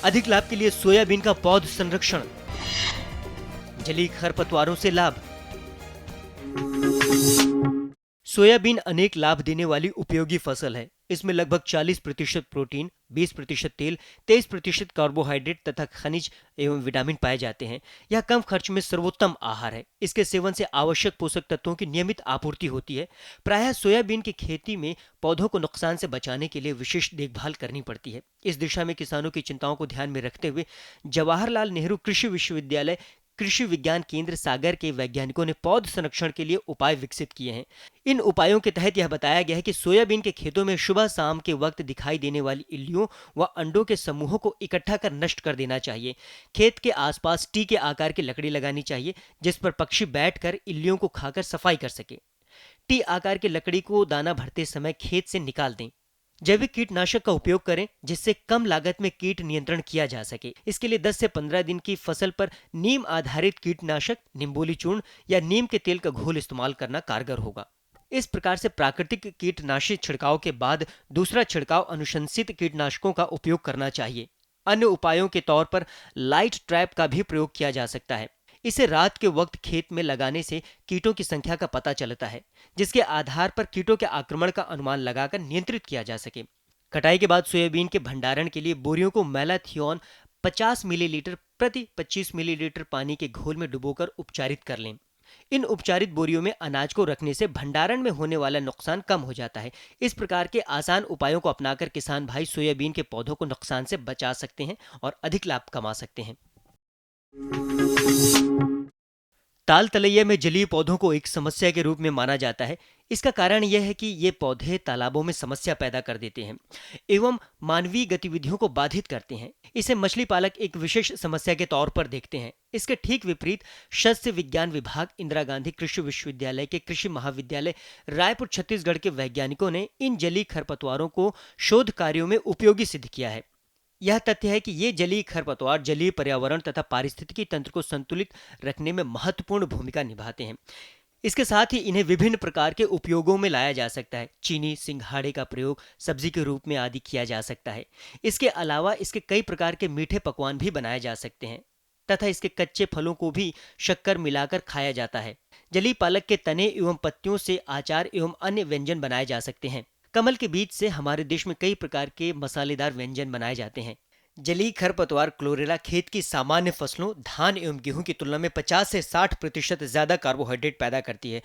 अधिक लाभ के लिए सोयाबीन का पौध संरक्षण, जलीय खरपतवारों से लाभ। सोयाबीन अनेक लाभ देने वाली उपयोगी फसल है। इसमें लगभग 40% प्रोटीन, 20% तेल, 23% कार्बोहाइड्रेट तथा खनिज एवं विटामिन पाए जाते हैं। यह कम खर्च में सर्वोत्तम आहार है। इसके सेवन से आवश्यक पोषक तत्वों की नियमित आपूर्ति होती है। प्रायः सोयाबीन की खेती में पौधों को नुकसान से बचाने के लिए विशेष देखभाल करनी पड़ती है। इस दिशा में किसानों की चिंताओं को ध्यान में रखते हुए जवाहरलाल नेहरू कृषि विश्वविद्यालय कृषि विज्ञान केंद्र सागर के वैज्ञानिकों ने पौध संरक्षण के लिए उपाय विकसित किए हैं। इन उपायों के तहत यह बताया गया है कि सोयाबीन के खेतों में सुबह शाम के वक्त दिखाई देने वाली इल्लियों व अंडों के समूहों को इकट्ठा कर नष्ट कर देना चाहिए। खेत के आसपास टी के आकार की लकड़ी लगानी चाहिए जिस पर पक्षी बैठकर इल्लियों को खाकर सफाई कर सके। टी आकार की लकड़ी को दाना भरते समय खेत से निकाल दें। जैविक कीटनाशक का उपयोग करें जिससे कम लागत में कीट नियंत्रण किया जा सके। इसके लिए 10 से 15 दिन की फसल पर नीम आधारित कीटनाशक, निम्बोली चूर्ण या नीम के तेल का घोल इस्तेमाल करना कारगर होगा। इस प्रकार से प्राकृतिक कीटनाशी छिड़काव के बाद दूसरा छिड़काव अनुशंसित कीटनाशकों का उपयोग करना चाहिए। अन्य उपायों के तौर पर लाइट ट्रैप का भी प्रयोग किया जा सकता है। इसे रात के वक्त खेत में लगाने से कीटों की संख्या का पता चलता है जिसके आधार पर कीटों के आक्रमण का अनुमान लगाकर नियंत्रित किया जा सके। कटाई के बाद सोयाबीन के भंडारण के लिए बोरियों को मैलाथियोन 50 मिलीलीटर प्रति 25 मिलीलीटर पानी के घोल में डुबोकर उपचारित कर लें। इन उपचारित बोरियों में अनाज को रखने से भंडारण में होने वाला नुकसान कम हो जाता है। इस प्रकार के आसान उपायों को अपनाकर किसान भाई सोयाबीन के पौधों को नुकसान से बचा सकते हैं और अधिक लाभ कमा सकते हैं। ताल तलैया में जलीय पौधों को एक समस्या के रूप में माना जाता है। इसका कारण यह है कि ये पौधे तालाबों में समस्या पैदा कर देते हैं एवं मानवीय गतिविधियों को बाधित करते हैं। इसे मछली पालक एक विशेष समस्या के तौर पर देखते हैं। इसके ठीक विपरीत शस्य विज्ञान विभाग, इंदिरा गांधी कृषि विश्वविद्यालय के कृषि महाविद्यालय रायपुर छत्तीसगढ़ के वैज्ञानिकों ने इन जलीय खरपतवारों को शोध कार्यों में उपयोगी सिद्ध किया है। यह तथ्य है कि ये जलीय खरपतवार जलीय पर्यावरण तथा पारिस्थितिकी तंत्र को संतुलित रखने में महत्वपूर्ण भूमिका निभाते हैं। इसके साथ ही इन्हें विभिन्न प्रकार के उपयोगों में लाया जा सकता है। चीनी सिंघाड़े का प्रयोग सब्जी के रूप में आदि किया जा सकता है। इसके अलावा इसके कई प्रकार के मीठे पकवान भी बनाए जा सकते हैं तथा इसके कच्चे फलों को भी शक्कर मिलाकर खाया जाता है। जलीय पालक के तने एवं पत्तियों से अचार एवं अन्य व्यंजन बनाए जा सकते हैं। कमल के बीज से हमारे देश में कई प्रकार के मसालेदार व्यंजन बनाए जाते हैं। जलीय खरपतवार क्लोरेला खेत की सामान्य फसलों धान एवं गेहूं की तुलना में 50 से 60% ज्यादा कार्बोहाइड्रेट पैदा करती है।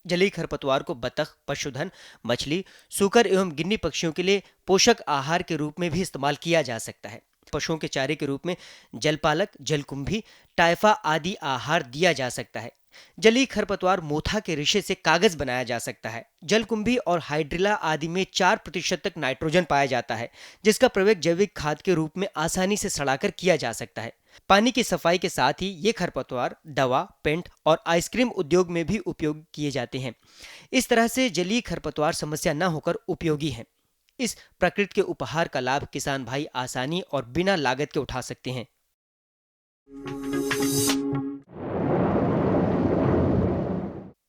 जलीय खरपतवार को बतख, पशुधन, मछली, सूकर एवं गिन्नी पक्षियों के लिए पोषक आहार के रूप में भी इस्तेमाल किया जा सकता है। पशुओं के चारे के रूप में जलपालक, जलकुंभी, टाइफा आदि आहार दिया जा सकता है। जलीय खरपतवार मोथा के रेशे से कागज बनाया जा सकता है। जलकुंभी और हाइड्रिला आदि में 4% तक नाइट्रोजन पाया जाता है जिसका प्रयोग जैविक खाद के रूप में आसानी से सड़ाकर किया जा सकता है। पानी की सफाई के साथ ही ये खरपतवार दवा, पेंट और आइसक्रीम उद्योग में भी उपयोग किए जाते हैं। इस तरह से जलीय खरपतवार समस्या न होकर उपयोगी है। इस प्रकृति के उपहार का लाभ किसान भाई आसानी और बिना लागत के उठा सकते हैं।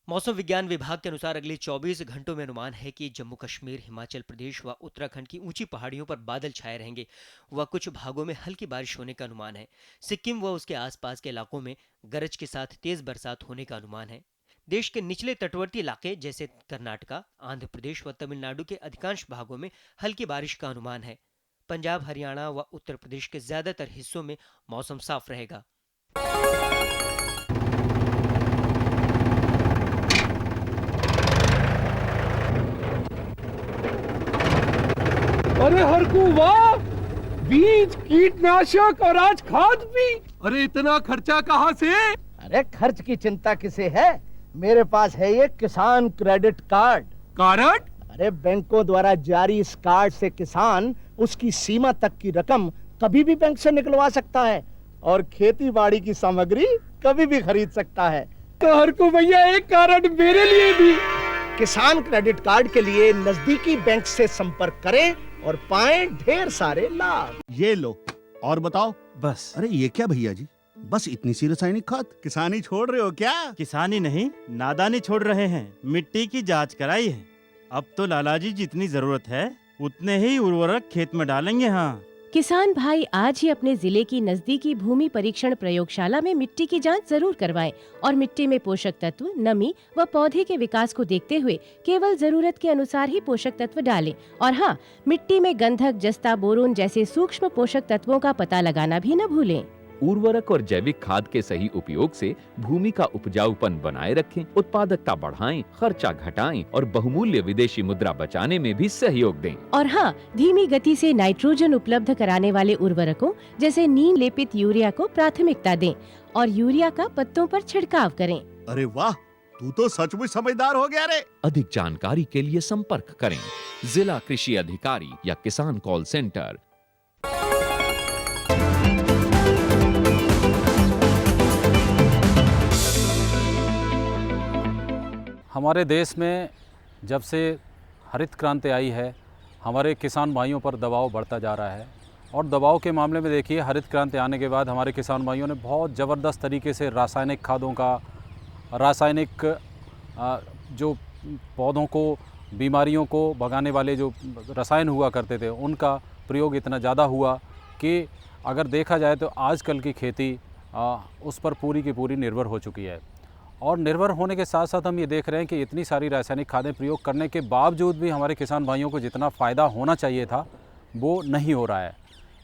मौसम विज्ञान विभाग के अनुसार अगले 24 घंटों में अनुमान है कि जम्मू कश्मीर, हिमाचल प्रदेश व उत्तराखंड की ऊंची पहाड़ियों पर बादल छाए रहेंगे व कुछ भागों में हल्की बारिश होने का अनुमान है। सिक्किम व उसके आसपास के इलाकों में गरज के साथ तेज बरसात होने का अनुमान है। देश के निचले तटवर्ती इलाके जैसे कर्नाटका, आंध्र प्रदेश व तमिलनाडु के अधिकांश भागों में हल्की बारिश का अनुमान है। पंजाब, हरियाणा व उत्तर प्रदेश के ज्यादातर हिस्सों में मौसम साफ रहेगा। अरे हरकू वाह, बीज, कीटनाशक और आज खाद भी। अरे इतना खर्चा कहाँ से? अरे खर्च की चिंता किसे है, मेरे पास है ये किसान क्रेडिट कार्ड। कार्ड? अरे बैंकों द्वारा जारी इस कार्ड से किसान उसकी सीमा तक की रकम कभी भी बैंक से निकलवा सकता है और खेती बाड़ी की सामग्री कभी भी खरीद सकता है। तो हरकू भैया एक कार्ड मेरे लिए भी। किसान क्रेडिट कार्ड के लिए नजदीकी बैंक से संपर्क करें और पाएं ढेर सारे लाभ। ये लो और बताओ। बस। अरे ये क्या भैया जी, बस इतनी सी रासायनिक खाद? किसानी छोड़ रहे हो क्या? किसानी नहीं, नादानी छोड़ रहे हैं। मिट्टी की जांच कराई है। अब तो लाला जी जितनी जरूरत है उतने ही उर्वरक खेत में डालेंगे। हाँ, किसान भाई आज ही अपने जिले की नजदीकी भूमि परीक्षण प्रयोगशाला में मिट्टी की जांच जरूर करवाएं और मिट्टी में पोषक तत्व, नमी व पौधे के विकास को देखते हुए केवल जरूरत के अनुसार ही पोषक तत्व डालें। और हाँ, मिट्टी में गंधक, जस्ता, बोरोन जैसे सूक्ष्म पोषक तत्वों का पता लगाना भी न भूलें। उर्वरक और जैविक खाद के सही उपयोग से भूमि का उपजाऊपन बनाए रखें, उत्पादकता बढ़ाएं, खर्चा घटाएं और बहुमूल्य विदेशी मुद्रा बचाने में भी सहयोग दें। और हाँ, धीमी गति से नाइट्रोजन उपलब्ध कराने वाले उर्वरकों जैसे नीम लेपित यूरिया को प्राथमिकता दें और यूरिया का पत्तों पर छिड़काव करें। अरे वाह, तू तो सचमुच समझदार हो गया रे। अधिक जानकारी के लिए संपर्क करें जिला कृषि अधिकारी या किसान कॉल सेंटर। हमारे देश में जब से हरित क्रांति आई है, हमारे किसान भाइयों पर दबाव बढ़ता जा रहा है। और दबाव के मामले में देखिए, हरित क्रांति आने के बाद हमारे किसान भाइयों ने बहुत ज़बरदस्त तरीके से रासायनिक खादों का, रासायनिक जो पौधों को, बीमारियों को भगाने वाले जो रसायन हुआ करते थे, उनका प्रयोग इतना ज़्यादा हुआ कि अगर देखा जाए तो आजकल की खेती उस पर पूरी की पूरी निर्भर हो चुकी है। और निर्भर होने के साथ साथ हम ये देख रहे हैं कि इतनी सारी रासायनिक खादें प्रयोग करने के बावजूद भी हमारे किसान भाइयों को जितना फ़ायदा होना चाहिए था वो नहीं हो रहा है।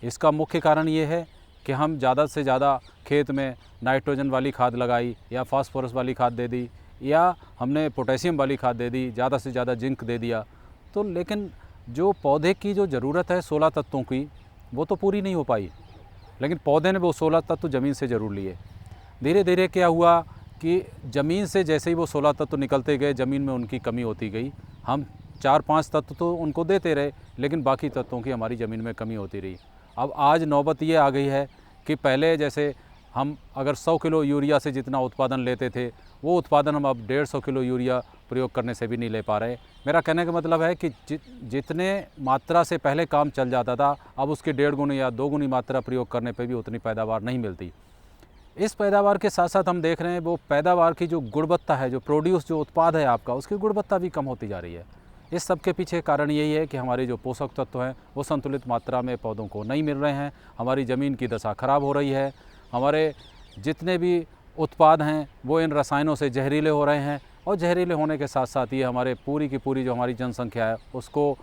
इसका मुख्य कारण ये है कि हम ज़्यादा से ज़्यादा खेत में नाइट्रोजन वाली खाद लगाई या फास्फोरस वाली खाद दे दी या हमने पोटेशियम वाली खाद दे दी, ज़्यादा से ज़्यादा जिंक दे दिया। तो लेकिन जो पौधे की जो ज़रूरत है 16 तत्वों की, वो तो पूरी नहीं हो पाई। लेकिन पौधे ने वो 16 तत्व ज़मीन से ज़रूर लिए। धीरे धीरे क्या हुआ कि ज़मीन से जैसे ही वो 16 तत्व निकलते गए, ज़मीन में उनकी कमी होती गई। हम 4-5 तत्व तो उनको देते रहे, लेकिन बाकी तत्वों की हमारी ज़मीन में कमी होती रही। अब आज नौबत ये आ गई है कि पहले जैसे हम अगर 100 किलो यूरिया से जितना उत्पादन लेते थे, वो उत्पादन हम अब 150 किलो यूरिया प्रयोग करने से भी नहीं ले पा रहे। मेरा कहने का मतलब है कि जितने मात्रा से पहले काम चल जाता था, अब उसके 1.5 गुनी या 2 गुनी मात्रा प्रयोग करने पर भी उतनी पैदावार नहीं मिलती। इस पैदावार के साथ साथ हम देख रहे हैं वो पैदावार की जो गुणवत्ता है, जो प्रोड्यूस, जो उत्पाद है आपका, उसकी गुणवत्ता भी कम होती जा रही है। इस सब के पीछे कारण यही है कि हमारे जो पोषक तत्व हैं वो संतुलित मात्रा में पौधों को नहीं मिल रहे हैं। हमारी ज़मीन की दशा खराब हो रही है। हमारे जितने भी उत्पाद हैं वो इन रसायनों से जहरीले हो रहे हैं और जहरीले होने के साथ साथ ये हमारे पूरी की पूरी जो हमारी जनसंख्या है उसको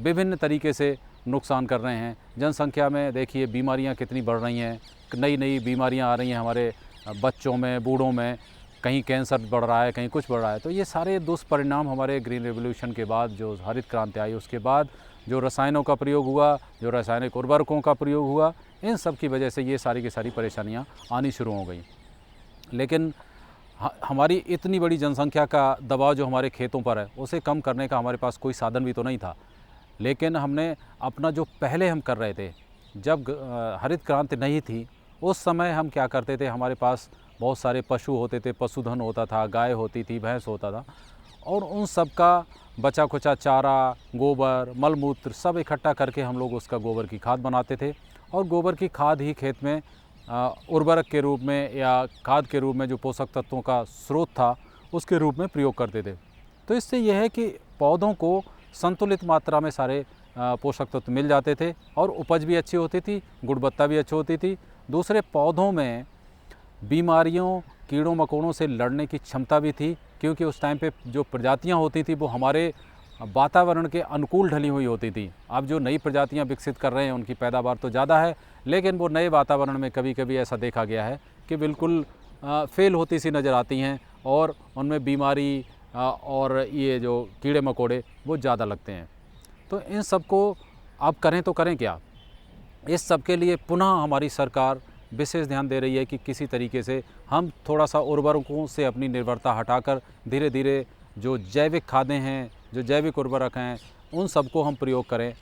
विभिन्न तरीके से नुकसान कर रहे हैं। जनसंख्या में देखिए बीमारियां कितनी बढ़ रही हैं, नई नई बीमारियां आ रही हैं हमारे बच्चों में, बूढ़ों में, कहीं कैंसर बढ़ रहा है, कहीं कुछ बढ़ रहा है। तो ये सारे दुष्परिणाम हमारे ग्रीन रेवोल्यूशन के बाद, जो हरित क्रांति आई उसके बाद जो रसायनों का प्रयोग हुआ, जो रासायनिक उर्वरकों का प्रयोग हुआ, इन सब की वजह से ये सारी की सारी परेशानियाँ आनी शुरू हो गई। लेकिन हमारी इतनी बड़ी जनसंख्या का दबाव जो हमारे खेतों पर है, उसे कम करने का हमारे पास कोई साधन भी तो नहीं था। लेकिन हमने अपना जो पहले हम कर रहे थे, जब हरित क्रांति नहीं थी, उस समय हम क्या करते थे, हमारे पास बहुत सारे पशु होते थे, पशुधन होता था, गाय होती थी, भैंस होता था, और उन सब का बचा खुचा चारा, गोबर, मलमूत्र सब इकट्ठा करके हम लोग उसका गोबर की खाद बनाते थे। और गोबर की खाद ही खेत में उर्वरक के रूप में या खाद के रूप में जो पोषक तत्वों का स्रोत था उसके रूप में प्रयोग करते थे। तो इससे यह है कि पौधों को संतुलित मात्रा में सारे पोषक तत्व मिल जाते थे और उपज भी अच्छी होती थी, गुणवत्ता भी अच्छी होती थी। दूसरे पौधों में बीमारियों, कीड़ों मकोड़ों से लड़ने की क्षमता भी थी, क्योंकि उस टाइम पे जो प्रजातियां होती थी वो हमारे वातावरण के अनुकूल ढली हुई होती थी। अब जो नई प्रजातियां विकसित कर रहे हैं उनकी पैदावार तो ज़्यादा है, लेकिन वो नए वातावरण में कभी कभी ऐसा देखा गया है कि बिल्कुल फेल होती सी नज़र आती हैं और उनमें बीमारी और ये जो कीड़े मकोड़े वो ज़्यादा लगते हैं। तो इन सब को अब करें तो करें क्या? इस सब के लिए पुनः हमारी सरकार विशेष ध्यान दे रही है कि किसी तरीके से हम थोड़ा सा उर्वरकों से अपनी निर्भरता हटाकर धीरे धीरे जो जैविक खादें हैं, जो जैविक उर्वरक हैं, उन सब को हम प्रयोग करें।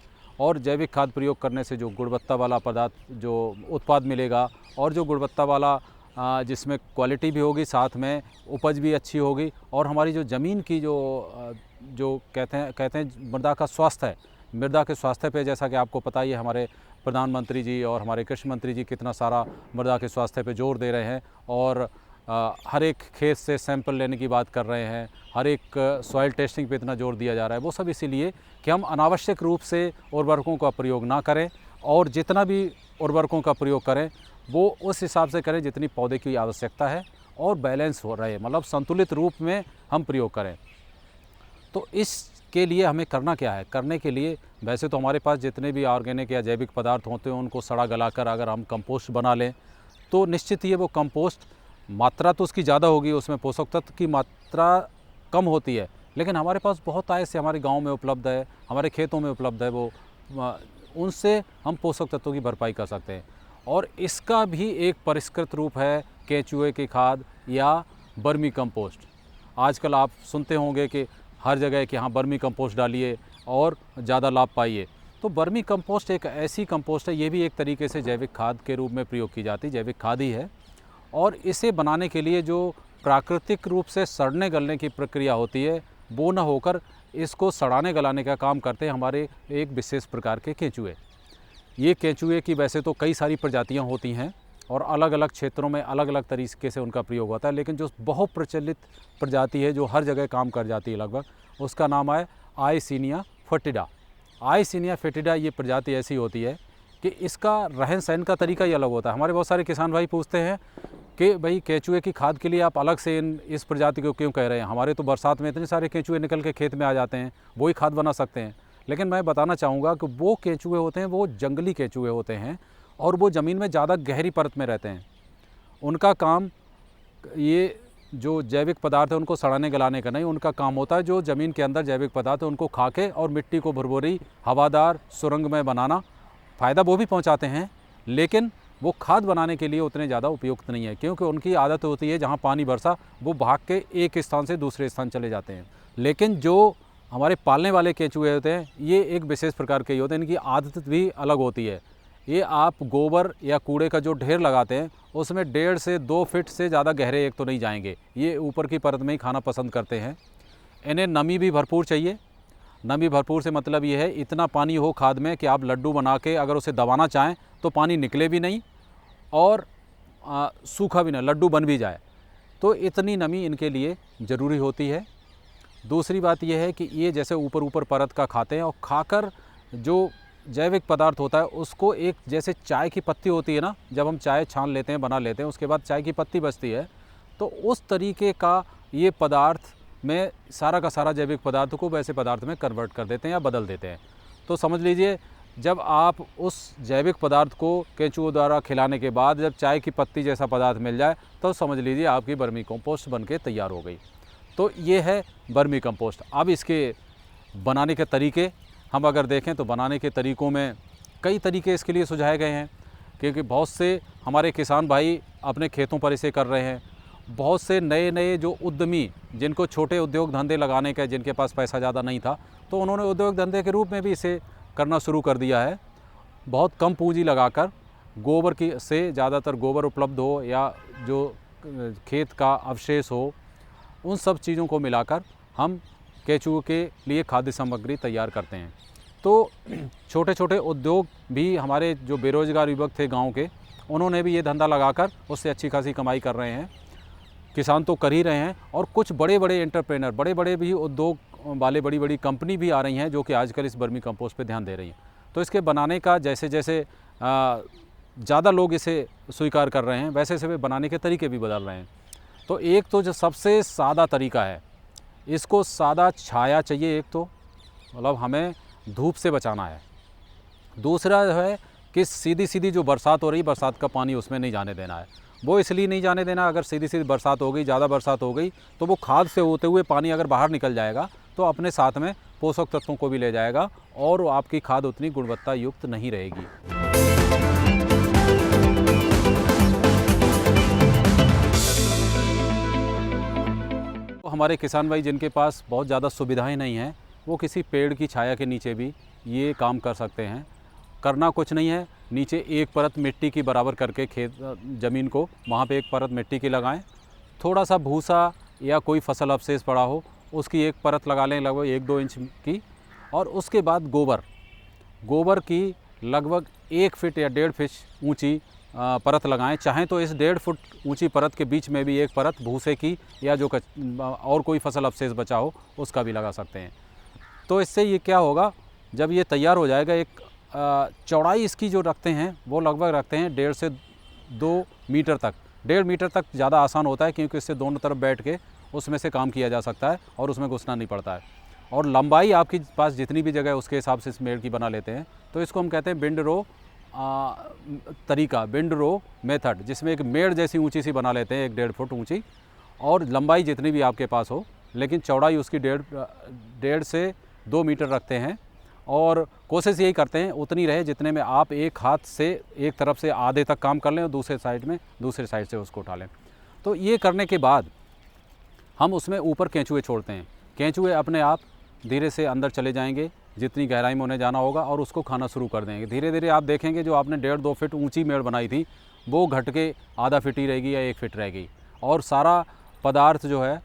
और जैविक खाद प्रयोग करने से जो गुणवत्ता वाला पदार्थ, जो उत्पाद मिलेगा और जो गुणवत्ता वाला जिसमें क्वालिटी भी होगी, साथ में उपज भी अच्छी होगी, और हमारी जो ज़मीन की जो कहते हैं मृदा का स्वास्थ्य है, मृदा के स्वास्थ्य पे, जैसा कि आपको पता ही है हमारे प्रधानमंत्री जी और हमारे कृषि मंत्री जी कितना सारा मृदा के स्वास्थ्य पे जोर दे रहे हैं और हर एक खेत से सैंपल लेने की बात कर रहे हैं, हर एक सॉइल टेस्टिंग पे इतना जोर दिया जा रहा है। वो सब इसीलिए कि हम अनावश्यक रूप से उर्वरकों का प्रयोग ना करें और जितना भी उर्वरकों का प्रयोग करें वो उस हिसाब से करें जितनी पौधे की आवश्यकता है और बैलेंस हो रहे, मतलब संतुलित रूप में हम प्रयोग करें। तो इसके लिए हमें करना क्या है? करने के लिए वैसे तो हमारे पास जितने भी ऑर्गेनिक या जैविक पदार्थ होते हैं उनको सड़ा गलाकर अगर हम कंपोस्ट बना लें तो निश्चित ही वो कंपोस्ट मात्रा तो उसकी ज़्यादा होगी, उसमें पोषक तत्व की मात्रा कम होती है, लेकिन हमारे पास बहुत ऐसे हमारे गांव में उपलब्ध है, हमारे खेतों में उपलब्ध है, वो उनसे हम पोषक तत्वों की भरपाई कर सकते हैं। और इसका भी एक परिष्कृत रूप है केंचुए की खाद या बर्मी कंपोस्ट। आजकल आप सुनते होंगे कि हर जगह कि हाँ बर्मी कंपोस्ट डालिए और ज़्यादा लाभ पाइए। तो बर्मी कंपोस्ट एक ऐसी कंपोस्ट है, ये भी एक तरीके से जैविक खाद के रूप में प्रयोग की जाती है, जैविक खाद ही है। और इसे बनाने के लिए जो प्राकृतिक रूप से सड़ने गलने की प्रक्रिया होती है वो न होकर इसको सड़ाने गलाने का काम करते हैं हमारे एक विशेष प्रकार के केंचुए। ये केंचुए की वैसे तो कई सारी प्रजातियां होती हैं और अलग अलग क्षेत्रों में अलग अलग तरीके से उनका प्रयोग होता है, लेकिन जो बहुत प्रचलित प्रजाति है जो हर जगह काम कर जाती है लगभग, उसका नाम है आइसिनिया फेटिडा। आइसिनिया फेटिडा ये प्रजाति ऐसी होती है कि इसका रहन सहन का तरीका ही अलग होता है। हमारे बहुत सारे किसान भाई पूछते हैं कि भाई केंचुए की खाद के लिए आप अलग से इस प्रजाति को क्यों कह रहे हैं? हमारे तो बरसात में इतने सारे केंचुए निकल के खेत में आ जाते हैं, वही खाद बना सकते हैं। लेकिन मैं बताना चाहूँगा कि वो केंचुए होते हैं वो जंगली केंचुए होते हैं और वो ज़मीन में ज़्यादा गहरी परत में रहते हैं। उनका काम ये जो जैविक पदार्थ है उनको सड़ाने गलाने का नहीं, उनका काम होता है जो ज़मीन के अंदर जैविक पदार्थ है उनको खा के और मिट्टी को भुरभुरी हवादार सुरंगमय बनाना। फ़ायदा वो भी पहुँचाते हैं, लेकिन वो खाद बनाने के लिए उतने ज़्यादा उपयुक्त नहीं है, क्योंकि उनकी आदत होती है जहाँ पानी बरसा वो भाग के एक स्थान से दूसरे स्थान चले जाते हैं। लेकिन जो हमारे पालने वाले केंचुए होते हैं ये एक विशेष प्रकार के होते हैं, इनकी आदत भी अलग होती है। ये आप गोबर या कूड़े का जो ढेर लगाते हैं उसमें 1.5 से 2 फीट से ज़्यादा गहरे एक तो नहीं जाएंगे, ये ऊपर की परत में ही खाना पसंद करते हैं। इन्हें नमी भी भरपूर चाहिए। नमी भरपूर से मतलब ये है इतना पानी हो खाद में कि आप लड्डू बना के अगर उसे दबाना चाहें तो पानी निकले भी नहीं और सूखा भी नहीं, लड्डू बन भी जाए, तो इतनी नमी इनके लिए ज़रूरी होती है। दूसरी बात यह है कि ये जैसे ऊपर परत का खाते हैं और खाकर जो जैविक पदार्थ होता है उसको एक जैसे चाय की पत्ती होती है ना, जब हम चाय छान लेते हैं बना लेते हैं उसके बाद चाय की पत्ती बचती है, तो उस तरीके का ये पदार्थ में सारा का सारा जैविक पदार्थ को वैसे पदार्थ में कन्वर्ट कर देते हैं या बदल देते हैं। तो समझ लीजिए जब आप उस जैविक पदार्थ को केंचुओं द्वारा खिलाने के बाद जब चाय की पत्ती जैसा पदार्थ मिल जाए तो समझ लीजिए आपकी बर्मी कंपोस्ट बन के तैयार हो गई। तो ये है बर्मी कंपोस्ट। अब इसके बनाने के तरीके हम अगर देखें तो बनाने के तरीक़ों में कई तरीके इसके लिए सुझाए गए हैं, क्योंकि बहुत से हमारे किसान भाई अपने खेतों पर इसे कर रहे हैं। बहुत से नए नए जो उद्यमी जिनको छोटे उद्योग धंधे लगाने का, जिनके पास पैसा ज़्यादा नहीं था, तो उन्होंने उद्योग धंधे के रूप में भी इसे करना शुरू कर दिया है। बहुत कम पूंजी लगाकर गोबर की से ज़्यादातर गोबर उपलब्ध हो या जो खेत का अवशेष हो, उन सब चीज़ों को मिलाकर हम केंचुओं के लिए खाद्य सामग्री तैयार करते हैं। तो छोटे छोटे उद्योग भी हमारे जो बेरोजगार युवक थे गांव के, उन्होंने भी ये धंधा लगाकर उससे अच्छी खासी कमाई कर रहे हैं। किसान तो कर ही रहे हैं और कुछ बड़े बड़े एंटरप्रेनर, बड़े बड़े भी उद्योग वाले, बड़ी बड़ी कंपनी भी आ रही हैं जो कि आजकल इस बर्मी कंपोस्ट पे ध्यान दे रही हैं। तो इसके बनाने का जैसे जैसे ज़्यादा लोग इसे स्वीकार कर रहे हैं वैसे वैसे बनाने के तरीके भी बदल रहे हैं। तो एक तो जो सबसे सादा तरीका है, इसको सादा छाया चाहिए, एक तो मतलब हमें धूप से बचाना है। दूसरा जो है कि सीधी सीधी जो बरसात हो रही, बरसात का पानी उसमें नहीं जाने देना है। वो इसलिए नहीं जाने देना, अगर सीधी सीधी बरसात हो गई, ज़्यादा बरसात हो गई तो वो खाद से होते हुए पानी अगर बाहर निकल जाएगा तो अपने साथ में पोषक तत्वों को भी ले जाएगा और आपकी खाद उतनी गुणवत्ता युक्त नहीं रहेगी। हमारे किसान भाई जिनके पास बहुत ज़्यादा सुविधाएं नहीं हैं, वो किसी पेड़ की छाया के नीचे भी ये काम कर सकते हैं। करना कुछ नहीं है, नीचे एक परत मिट्टी की बराबर करके खेत ज़मीन को वहाँ पे एक परत मिट्टी की लगाएं। थोड़ा सा भूसा या कोई फसल अवशेष पड़ा हो उसकी एक परत लगा लें लगभग 1-2 इंच की, और उसके बाद गोबर की लगभग 1 फीट या 1.5 फीट ऊँची परत लगाएं। चाहें तो इस 1.5 फुट ऊंची परत के बीच में भी एक परत भूसे की या जो और कोई फसल अवशेष बचा हो उसका भी लगा सकते हैं। तो इससे ये क्या होगा, जब ये तैयार हो जाएगा, एक चौड़ाई इसकी जो रखते हैं वो लगभग रखते हैं 1.5 से 2 मीटर तक। 1.5 मीटर तक ज़्यादा आसान होता है, क्योंकि इससे दोनों तरफ बैठ के उसमें से काम किया जा सकता है और उसमें घुसना नहीं पड़ता है। और लंबाई आपके पास जितनी भी जगह है उसके हिसाब से इस मेड़ की बना लेते हैं। तो इसको हम कहते हैं बिंड रो तरीका, बिंड रो मेथड, जिसमें एक मेड़ जैसी ऊंची सी बना लेते हैं, 1-1.5 फुट ऊंची, और लंबाई जितनी भी आपके पास हो, लेकिन चौड़ाई उसकी 1.5 से 2 मीटर रखते हैं। और कोशिश यही करते हैं उतनी रहे जितने में आप एक हाथ से एक तरफ से आधे तक काम कर लें और दूसरे साइड से उसको उठा लें। तो ये करने के बाद हम उसमें ऊपर केंचुए छोड़ते हैं। केंचुए अपने आप धीरे से अंदर चले जाएंगे जितनी गहराई में उन्हें जाना होगा और उसको खाना शुरू कर देंगे। धीरे धीरे आप देखेंगे जो आपने 1.5-2 फीट ऊंची मेड़ बनाई थी वो घट के आधा फीट ही रहेगी या 1 फीट रहेगी, और सारा पदार्थ जो है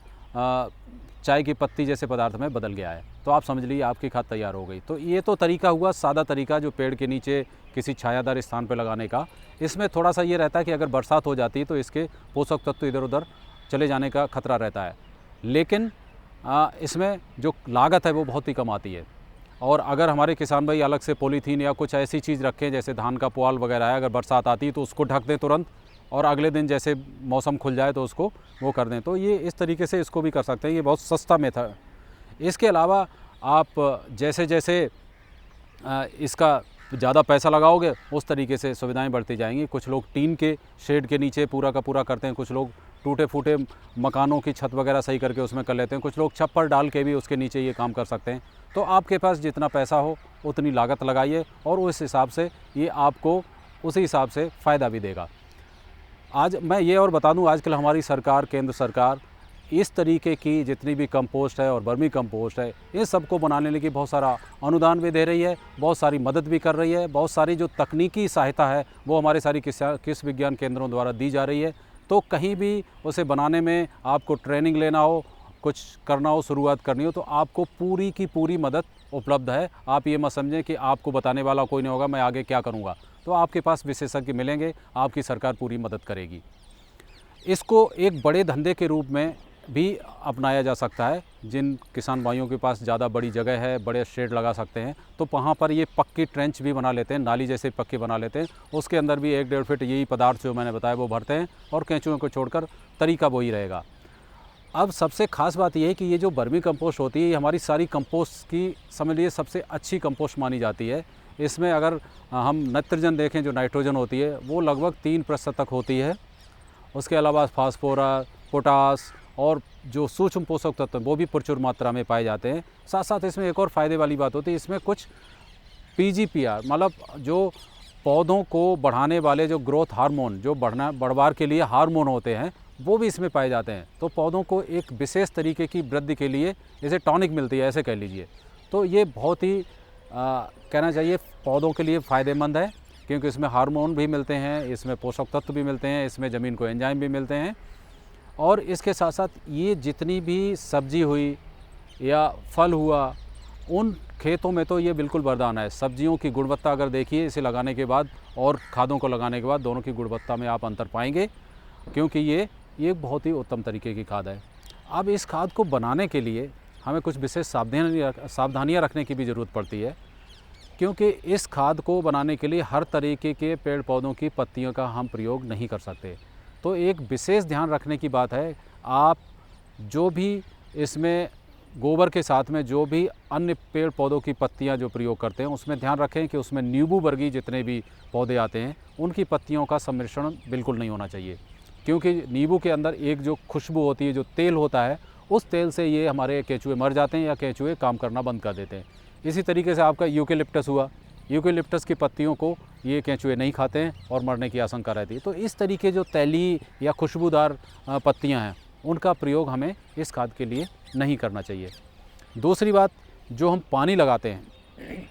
चाय की पत्ती जैसे पदार्थ में बदल गया है। तो आप समझ लीजिए आपकी खाद तैयार हो गई। तो ये तो तरीका हुआ, सादा तरीका, जो पेड़ के नीचे किसी छायादार स्थान पर लगाने का। इसमें थोड़ा सा ये रहता है कि अगर बरसात हो जाती है तो इसके पोषक तत्व इधर उधर चले जाने का खतरा रहता है, लेकिन इसमें जो लागत है वो बहुत ही कम आती है। और अगर हमारे किसान भाई अलग से पॉलीथीन या कुछ ऐसी चीज़ रखें, जैसे धान का पुआल वगैरह है, अगर बरसात आती है तो उसको ढक दें तुरंत, और अगले दिन जैसे मौसम खुल जाए तो उसको वो कर दें। तो ये इस तरीके से इसको भी कर सकते हैं, ये बहुत सस्ता मेथड है। इसके अलावा आप जैसे जैसे इसका ज़्यादा पैसा लगाओगे उस तरीके से सुविधाएं बढ़ती जाएंगी। कुछ लोग टीन के शेड के नीचे पूरा का पूरा करते हैं, कुछ लोग टूटे फूटे मकानों की छत वगैरह सही करके उसमें कर लेते हैं, कुछ लोग छप्पर डाल के भी उसके नीचे ये काम कर सकते हैं। तो आपके पास जितना पैसा हो उतनी लागत लगाइए और उस हिसाब से ये आपको उसी हिसाब से फ़ायदा भी देगा। आज मैं ये और बता दूं, आजकल हमारी सरकार, केंद्र सरकार, इस तरीके की जितनी भी कंपोस्ट है और वर्मी कंपोस्ट है, इन सबको बनाने के बहुत सारा अनुदान भी दे रही है, बहुत सारी मदद भी कर रही है, बहुत सारी जो तकनीकी सहायता है वो हमारे सारी कृषि विज्ञान केंद्रों द्वारा दी जा रही है। तो कहीं भी उसे बनाने में आपको ट्रेनिंग लेना हो, कुछ करना हो, शुरुआत करनी हो, तो आपको पूरी की पूरी मदद उपलब्ध है। आप ये मत समझें कि आपको बताने वाला कोई नहीं होगा, मैं आगे क्या करूँगा। तो आपके पास विशेषज्ञ मिलेंगे, आपकी सरकार पूरी मदद करेगी। इसको एक बड़े धंधे के रूप में भी अपनाया जा सकता है। जिन किसान भाइयों के पास ज़्यादा बड़ी जगह है, बड़े शेड लगा सकते हैं, तो वहाँ पर ये पक्की ट्रेंच भी बना लेते हैं, नाली जैसे पक्के बना लेते हैं, उसके अंदर भी 1-1.5 फीट यही पदार्थ जो मैंने बताया वो भरते हैं और केंचुओं को छोड़कर तरीका वही रहेगा। अब सबसे ख़ास बात यह है कि ये जो वर्मी कंपोस्ट होती है, ये हमारी सारी कंपोस्ट की समझ लीजिए सबसे अच्छी कंपोस्ट मानी जाती है। इसमें अगर हम नाइट्रोजन देखें, जो नाइट्रोजन होती है वो लगभग 3% तक होती है। उसके अलावा फास्फोरस, पोटास और जो सूक्ष्म पोषक तत्व हैं वो भी प्रचुर मात्रा में पाए जाते हैं। साथ साथ इसमें एक और फ़ायदे वाली बात होती है, इसमें कुछ PGPR मतलब जो पौधों को बढ़ाने वाले जो ग्रोथ हार्मोन, जो बढ़वार के लिए हार्मोन होते हैं, वो भी इसमें पाए जाते हैं। तो पौधों को एक विशेष तरीके की वृद्धि के लिए जैसे टॉनिक मिलती है, ऐसे कह लीजिए। तो ये बहुत ही कहना चाहिए पौधों के लिए फ़ायदेमंद है, क्योंकि इसमें हार्मोन भी मिलते हैं, इसमें पोषक तत्व भी मिलते हैं, इसमें ज़मीन को एंजाइम भी मिलते हैं। और इसके साथ साथ ये जितनी भी सब्जी हुई या फल हुआ, उन खेतों में तो ये बिल्कुल वरदान है। सब्जियों की गुणवत्ता अगर देखिए इसे लगाने के बाद और खादों को लगाने के बाद, दोनों की गुणवत्ता में आप अंतर पाएंगे, क्योंकि ये बहुत ही उत्तम तरीके की खाद है। अब इस खाद को बनाने के लिए हमें कुछ विशेष सावधानियाँ रखने की भी ज़रूरत पड़ती है, क्योंकि इस खाद को बनाने के लिए हर तरीके के पेड़ पौधों की पत्तियों का हम प्रयोग नहीं कर सकते। तो एक विशेष ध्यान रखने की बात है, आप जो भी इसमें गोबर के साथ में जो भी अन्य पेड़ पौधों की पत्तियां जो प्रयोग करते हैं, उसमें ध्यान रखें कि उसमें नींबू वर्गीय जितने भी पौधे आते हैं उनकी पत्तियों का सम्मिश्रण बिल्कुल नहीं होना चाहिए, क्योंकि नींबू के अंदर एक जो खुशबू होती है, जो तेल होता है, उस तेल से ये हमारे केंचुए मर जाते हैं या केंचुए काम करना बंद कर देते हैं। इसी तरीके से आपका यूकेलिप्टस हुआ, यूकेलिप्टस की पत्तियों को ये केंचुए नहीं खाते हैं और मरने की आशंका रहती है। तो इस तरीके जो तैलीय या खुशबूदार पत्तियां हैं, उनका प्रयोग हमें इस खाद के लिए नहीं करना चाहिए। दूसरी बात, जो हम पानी लगाते हैं,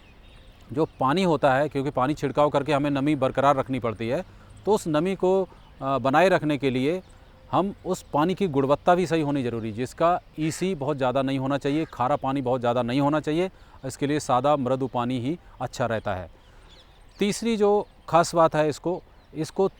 जो पानी होता है, क्योंकि पानी छिड़काव करके हमें नमी बरकरार रखनी पड़ती है, तो उस नमी को बनाए रखने के लिए हम उस पानी की गुणवत्ता भी सही होनी ज़रूरी है, जिसका EC बहुत ज़्यादा नहीं होना चाहिए, खारा पानी बहुत ज़्यादा नहीं होना चाहिए। इसके लिए सादा मृदु पानी ही अच्छा रहता है। तीसरी जो ख़ास बात है, इसको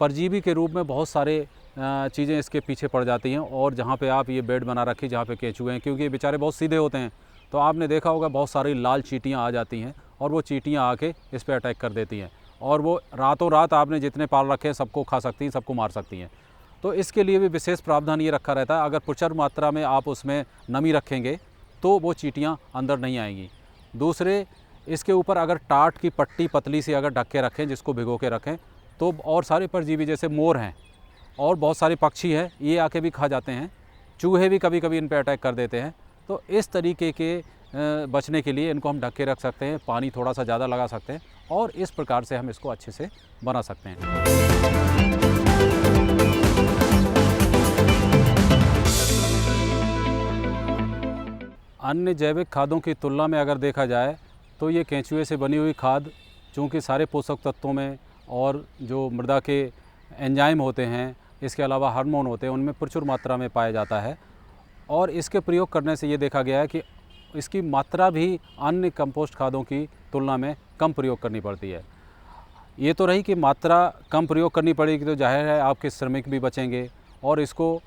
परजीवी के रूप में बहुत सारे चीज़ें इसके पीछे पड़ जाती हैं। और जहाँ पे आप ये बेड बना रखी, जहाँ पे केंचुए हैं, क्योंकि ये बेचारे बहुत सीधे होते हैं, तो आपने देखा होगा बहुत सारी लाल चींटियाँ आ जाती हैं और वो चींटियाँ आके इस पर अटैक कर देती हैं और वो रातों रात आपने जितने पाल रखे हैं सबको खा सकती हैं, सबको मार सकती हैं। तो इसके लिए भी विशेष प्रावधान ये रखा रहता है, अगर प्रचुर मात्रा में आप उसमें नमी रखेंगे तो वो चींटियाँ अंदर नहीं आएंगी। दूसरे, इसके ऊपर अगर टाट की पट्टी पतली सी अगर ढक के रखें, जिसको भिगो के रखें, तो और सारे परजीवी जैसे मोर हैं और बहुत सारे पक्षी हैं, ये आके भी खा जाते हैं। चूहे भी कभी कभी इन पे अटैक कर देते हैं। तो इस तरीके के बचने के लिए इनको हम ढक के रख सकते हैं, पानी थोड़ा सा ज़्यादा लगा सकते हैं और इस प्रकार से हम इसको अच्छे से बना सकते हैं। अन्य जैविक खादों की तुलना में अगर देखा जाए तो ये केंचुए से बनी हुई खाद, चूँकि सारे पोषक तत्वों में और जो मृदा के एंजाइम होते हैं, इसके अलावा हार्मोन होते हैं, उनमें प्रचुर मात्रा में पाया जाता है और इसके प्रयोग करने से ये देखा गया है कि इसकी मात्रा भी अन्य कंपोस्ट खादों की तुलना में कम प्रयोग करनी पड़ती है। ये तो रही कि मात्रा कम प्रयोग करनी पड़ेगी तो जाहिर है आपके श्रमिक भी बचेंगे और इसको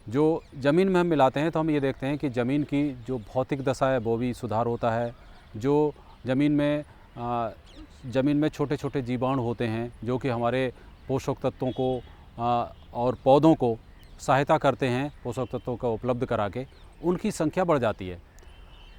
जो ज़मीन में हम मिलाते हैं तो हम ये देखते हैं कि ज़मीन की जो भौतिक दशा है वो भी सुधार होता है। जो ज़मीन में छोटे छोटे जीवाणु होते हैं जो कि हमारे पोषक तत्वों को और पौधों को सहायता करते हैं पोषक तत्वों का उपलब्ध करा के, उनकी संख्या बढ़ जाती है।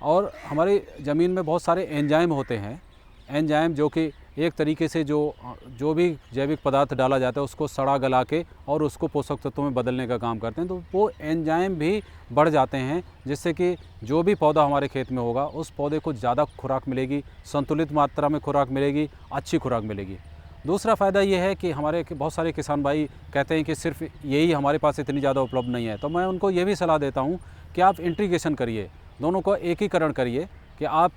और हमारी ज़मीन में बहुत सारे एंजाइम होते हैं, एंजाइम जो कि एक तरीके से जो भी जैविक पदार्थ डाला जाता है उसको सड़ा गला के और उसको पोषक तत्वों में बदलने का काम करते हैं। तो वो एंजाइम भी बढ़ जाते हैं जिससे कि जो भी पौधा हमारे खेत में होगा उस पौधे को ज़्यादा खुराक मिलेगी, संतुलित मात्रा में खुराक मिलेगी, अच्छी खुराक मिलेगी। दूसरा फ़ायदा ये है कि हमारे बहुत सारे किसान भाई कहते हैं कि सिर्फ यही हमारे पास इतनी ज़्यादा उपलब्ध नहीं है, तो मैं उनको ये भी सलाह देता हूँ कि आप इंटीग्रेशन करिए, दोनों को एकीकरण करिए कि आप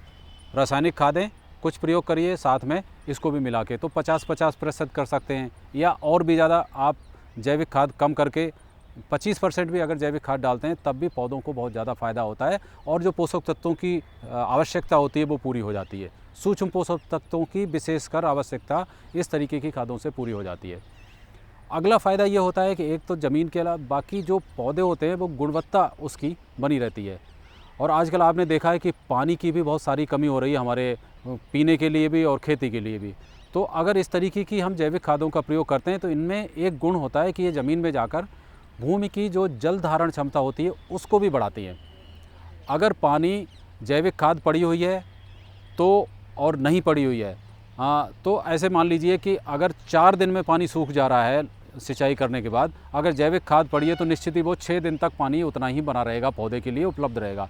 रासायनिक खादें कुछ प्रयोग करिए, साथ में इसको भी मिला के तो 50-50% कर सकते हैं, या और भी ज़्यादा आप जैविक खाद कम करके 25% भी अगर जैविक खाद डालते हैं तब भी पौधों को बहुत ज़्यादा फ़ायदा होता है और जो पोषक तत्वों की आवश्यकता होती है वो पूरी हो जाती है। सूक्ष्म पोषक तत्वों की विशेषकर आवश्यकता इस तरीके की खादों से पूरी हो जाती है। अगला फ़ायदा ये होता है कि एक तो ज़मीन के अलावा बाकी जो पौधे होते हैं वो गुणवत्ता उसकी बनी रहती है। और आजकल आपने देखा है कि पानी की भी बहुत सारी कमी हो रही है हमारे पीने के लिए भी और खेती के लिए भी। तो अगर इस तरीके की हम जैविक खादों का प्रयोग करते हैं तो इनमें एक गुण होता है कि ये ज़मीन में जाकर भूमि की जो जल धारण क्षमता होती है उसको भी बढ़ाती है। अगर पानी जैविक खाद पड़ी हुई है तो और नहीं पड़ी हुई है तो ऐसे मान लीजिए कि अगर 4 दिन में पानी सूख जा रहा है सिंचाई करने के बाद, अगर जैविक खाद पड़ी है तो निश्चित ही वो 6 दिन तक पानी उतना ही बना रहेगा, पौधे के लिए उपलब्ध रहेगा।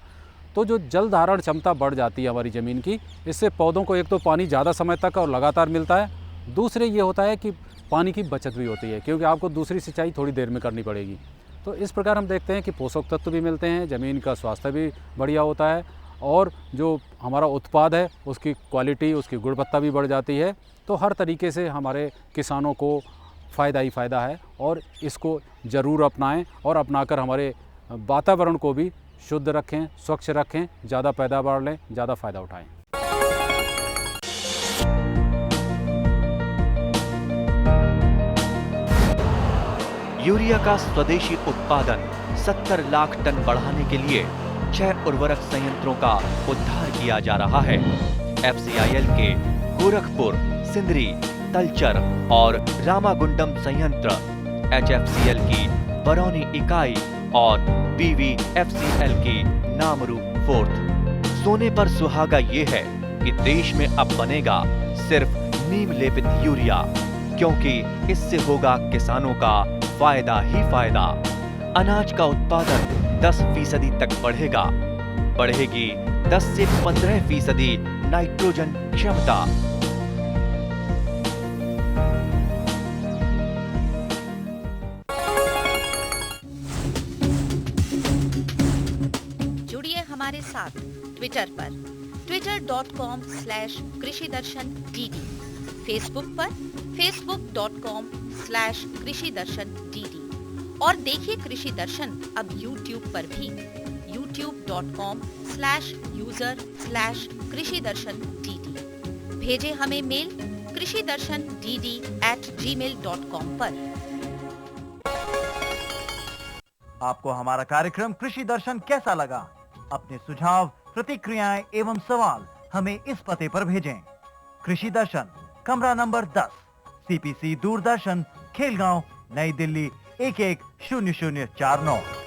तो जो जल धारण क्षमता बढ़ जाती है हमारी ज़मीन की, इससे पौधों को एक तो पानी ज़्यादा समय तक और लगातार मिलता है, दूसरे ये होता है कि पानी की बचत भी होती है क्योंकि आपको दूसरी सिंचाई थोड़ी देर में करनी पड़ेगी। तो इस प्रकार हम देखते हैं कि पोषक तत्व भी मिलते हैं, ज़मीन का स्वास्थ्य भी बढ़िया होता है और जो हमारा उत्पाद है उसकी क्वालिटी, उसकी गुणवत्ता भी बढ़ जाती है। तो हर तरीके से हमारे किसानों को फ़ायदा ही फ़ायदा है और इसको ज़रूर अपनाएं और अपनाकर हमारे वातावरण को भी शुद्ध रखें, स्वच्छ रखें, ज़्यादा पैदावार लें, ज़्यादा फ़ायदा उठाएं। यूरिया का स्वदेशी उत्पादन 70 लाख टन बढ़ाने के लिए 6 उर्वरक संयंत्रों का उद्धार किया जा रहा है। FCIL के गोरखपुर, सिंदरी, तलचर और रामागुंडम संयंत्र, HFCL की बरौनी इकाई और BVFCL की नामरू फोर्थ। सोने पर सुहागा ये है कि देश में अब बनेगा सिर्फ नीम लेपित यूरिया, क्योंकि इससे होगा किसानों का फायदा ही फायदा। अनाज का उत्पादन 10% तक बढ़ेगा, बढ़ेगी 10 से 15% नाइट्रोजन क्षमता। जुड़िए हमारे साथ ट्विटर पर twitter.com/कृषिदर्शन-dd, फेसबुक पर facebook.com/कृषिदर्शन-dd और देखिए कृषि दर्शन अब YouTube पर भी youtube.com/user/कृषिदर्शन-dd। भेजे हमें मेल कृषिदर्शन-dd@gmail.com पर। आपको हमारा कार्यक्रम कृषि दर्शन कैसा लगा? अपने सुझाव, प्रतिक्रियाएं एवं सवाल हमें इस पते पर भेजें। कृषि दर्शन, कमरा नंबर 10, CPC दूरदर्शन, खेलगांव, नई दिल्ली 110049।